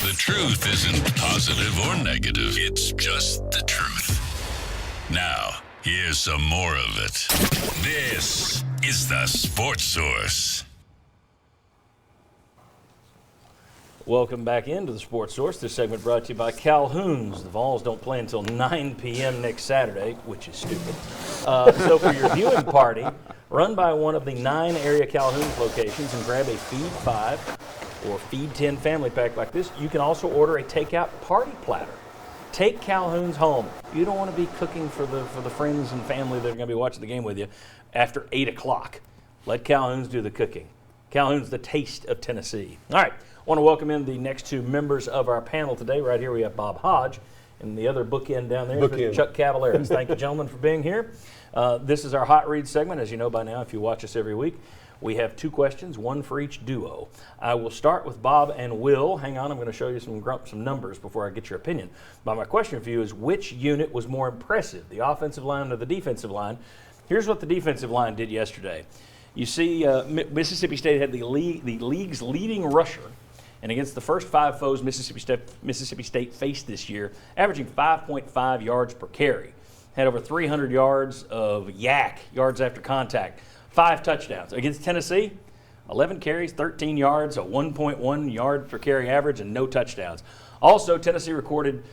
The truth isn't positive or negative. It's just the truth. Now, here's some more of it. This is the Sports Source. Welcome back into the Sports Source. This segment brought to you by Calhoun's. The Vols don't play until 9 p.m. next Saturday, which is stupid. So for your viewing party, run by one of the 9 area Calhoun's locations and grab a Feed 5 or Feed 10 family pack like this. You can also order a takeout party platter. Take Calhoun's home. You don't want to be cooking for the friends and family that are going to be watching the game with you after 8 o'clock. Let Calhoun's do the cooking. Calhoun's, the taste of Tennessee. All right. I want to welcome in the next 2 members of our panel today. Right here we have Bob Hodge, and the other bookend down there is Chuck Cavaleras. Thank you, gentlemen, for being here. This is our Hot Read segment. As you know by now, if you watch us every week, we have 2 questions, 1 for each duo. I will start with Bob and Will. Hang on, I'm going to show you some numbers before I get your opinion. But my question for you is, which unit was more impressive, the offensive line or the defensive line? Here's what the defensive line did yesterday. You see, Mississippi State had the league's leading rusher. And against the first 5 foes Mississippi State faced this year, averaging 5.5 yards per carry. Had over 300 yards of yards after contact. 5 touchdowns. Against Tennessee, 11 carries, 13 yards, a 1.1 yard per carry average, and no touchdowns. Also, Tennessee recorded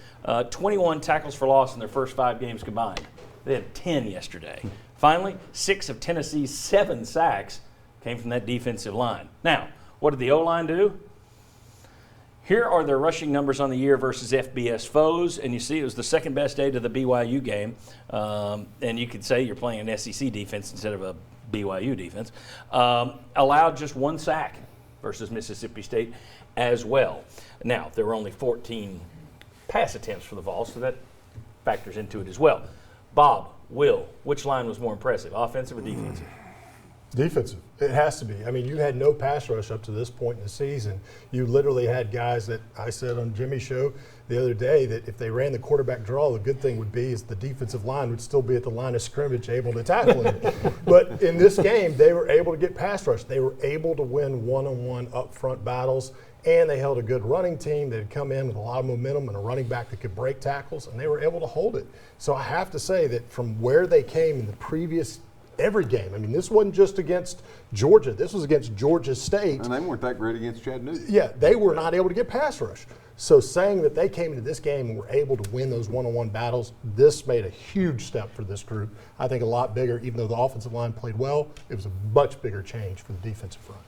21 tackles for loss in their first 5 games combined. They had 10 yesterday. Finally, 6 of Tennessee's 7 sacks came from that defensive line. Now, what did the O-line do? Here are their rushing numbers on the year versus FBS foes, and you see it was the second best day to the BYU game, and you could say you're playing an SEC defense instead of a BYU defense. Allowed just 1 sack versus Mississippi State as well. Now, there were only 14 pass attempts for the Vols, so that factors into it as well. Bob, Will, which line was more impressive, offensive or defensive? Defensive. It has to be. I mean, you had no pass rush up to this point in the season. You literally had guys that I said on Jimmy's show the other day that if they ran the quarterback draw, the good thing would be is the defensive line would still be at the line of scrimmage able to tackle him. But in this game, they were able to get pass rush. They were able to win one-on-one up-front battles, and they held a good running team that had come in with a lot of momentum and a running back that could break tackles, and they were able to hold it. So I have to say that from where they came in the previous every game. I mean, this wasn't just against Georgia. This was against Georgia State. And they weren't that great against Chattanooga. Yeah, they were not able to get pass rush. So saying that they came into this game and were able to win those one-on-one battles, this made a huge step for this group. I think a lot bigger, even though the offensive line played well, it was a much bigger change for the defensive front.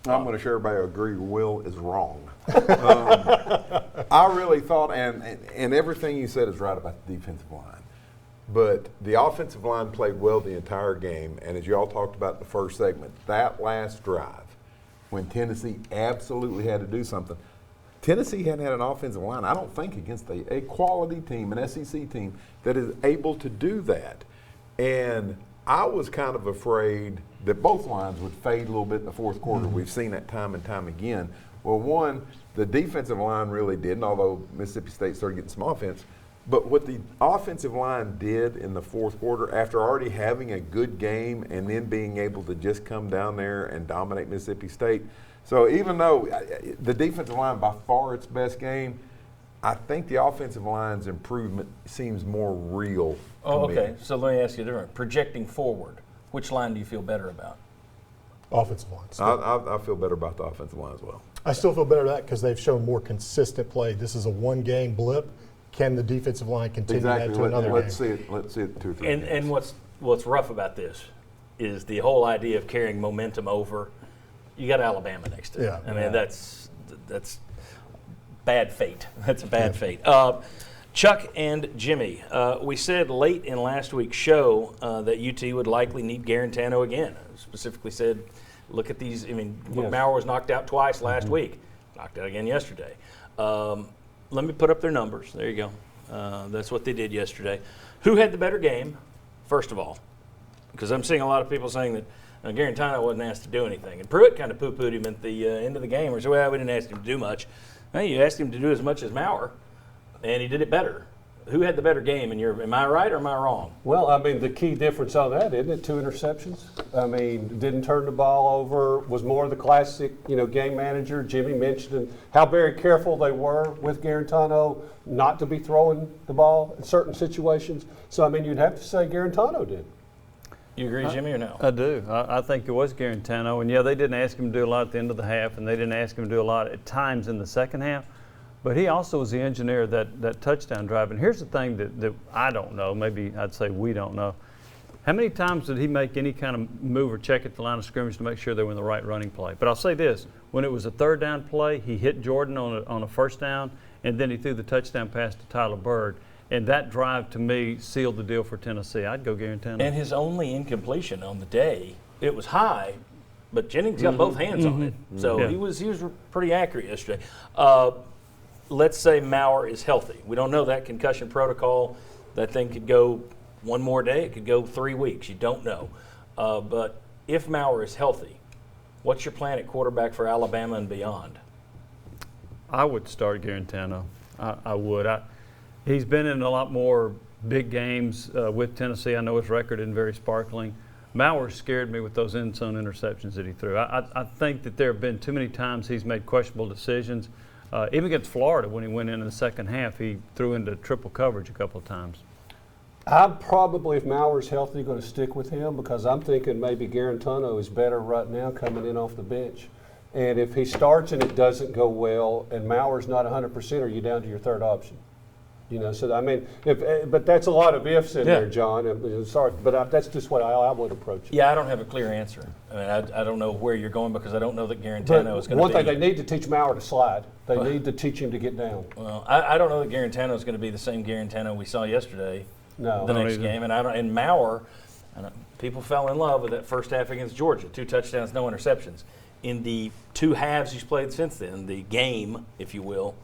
I'm going to share everybody agree Will is wrong. I really thought, and everything you said is right about the defensive line. But the offensive line played well the entire game, and as you all talked about in the first segment, that last drive, when Tennessee absolutely had to do something, Tennessee hadn't had an offensive line, I don't think, against a quality team, an SEC team, that is able to do that. And I was kind of afraid that both lines would fade a little bit in the fourth quarter. We've seen that time and time again. Well, one, the defensive line really didn't, although Mississippi State started getting some offense. But what the offensive line did in the fourth quarter, after already having a good game and then being able to just come down there and dominate Mississippi State. So even though the defensive line by far its best game, I think the offensive line's improvement seems more real to me. Okay. So let me ask you different. Projecting forward, which line do you feel better about? Offensive line. I feel better about the offensive line as well. I still feel better about that because they've shown more consistent play. This is a one-game blip. Can the defensive line continue that to another let's game? Let's see it 2 or 3 games. And what's rough about this is the whole idea of carrying momentum over. You got Alabama next to it. Yeah. I mean, that's bad fate. That's a bad fate. Chuck and Jimmy, we said late in last week's show that UT would likely need Garantano again. Specifically said, look at these. I mean, Maurer was knocked out twice last week. Knocked out again yesterday. Let me put up their numbers. There you go. That's what they did yesterday. Who had the better game, first of all? Because I'm seeing a lot of people saying that Garantano wasn't asked to do anything. And Pruitt kind of poo-pooed him at the end of the game. Or said, well, we didn't ask him to do much. Well, you asked him to do as much as Maurer, and he did it better. Who had the better game? Am I right or am I wrong? Well, I mean, the key difference on that, isn't it? 2 interceptions. I mean, didn't turn the ball over, was more the classic, game manager. Jimmy mentioned how very careful they were with Garantano not to be throwing the ball in certain situations. So, I mean, you'd have to say Garantano did. You agree, Jimmy, or no? I do. I think it was Garantano. And, yeah, they didn't ask him to do a lot at the end of the half, and they didn't ask him to do a lot at times in the second half. But he also was the engineer of that touchdown drive. And here's the thing that I don't know, maybe I'd say we don't know. How many times did he make any kind of move or check at the line of scrimmage to make sure they were in the right running play? But I'll say this, when it was a third down play, he hit Jordan on a first down, and then he threw the touchdown pass to Tyler Byrd. And that drive, to me, sealed the deal for Tennessee. I'd go Garantano. And his only incompletion on the day, it was high, but Jennings got both hands on it. So Yeah. he was pretty accurate yesterday. Let's say Maurer is healthy. We don't know that concussion protocol. That thing could go one more day. It could go 3 weeks. You don't know. But if Maurer is healthy, what's your plan at quarterback for Alabama and beyond? I would start Garantano. I would. He's been in a lot more big games with Tennessee. I know his record isn't very sparkling. Maurer scared me with those end zone interceptions that he threw. I think that there have been too many times he's made questionable decisions. Even against Florida, when he went in the second half, he threw into triple coverage a couple of times. I'm probably, if Maurer's healthy, going to stick with him because I'm thinking maybe Garantano is better right now coming in off the bench. And if he starts and it doesn't go well and Maurer's not 100%, are you down to your third option? So I mean, but that's a lot of ifs in there, John. I'm sorry, but that's just what I would approach it. Yeah, I don't have a clear answer. I mean, I don't know where you're going because I don't know that Garantano is going to be. One thing, they need to teach Maurer to slide. They need to teach him to get down. Well, I don't know that Garantano is going to be the same Garantano we saw yesterday. No. The I don't next game, and Maurer, people fell in love with that first half against Georgia. 2 touchdowns, no interceptions. In the 2 halves he's played since then, the game, if you will,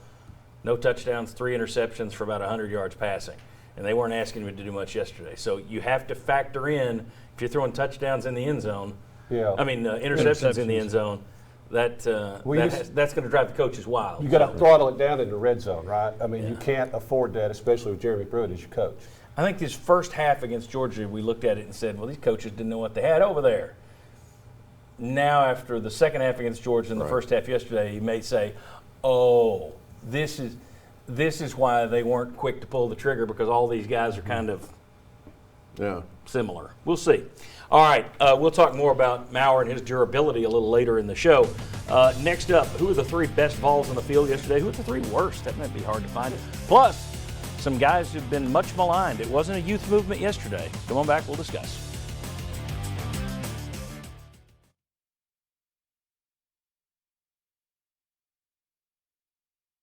no touchdowns, 3 interceptions for about 100 yards passing. And they weren't asking him to do much yesterday. So you have to factor in, if you're throwing touchdowns in the end zone, interceptions in the end zone, that's going to drive the coaches wild. You got to throttle it down in the red zone, right? I mean, you can't afford that, especially with Jeremy Pruitt as your coach. I think this first half against Georgia, we looked at it and said, well, these coaches didn't know what they had over there. Now, after the second half against Georgia and the first half yesterday, you may say, oh, this is why they weren't quick to pull the trigger, because all these guys are kind of similar. We'll see. All right, we'll talk more about Maurer and his durability a little later in the show. Next up, who are the 3 best Vols on the field yesterday? Who are the 3 worst? That might be hard to find. Plus, some guys who've been much maligned. It wasn't a youth movement yesterday. Come on back, we'll discuss.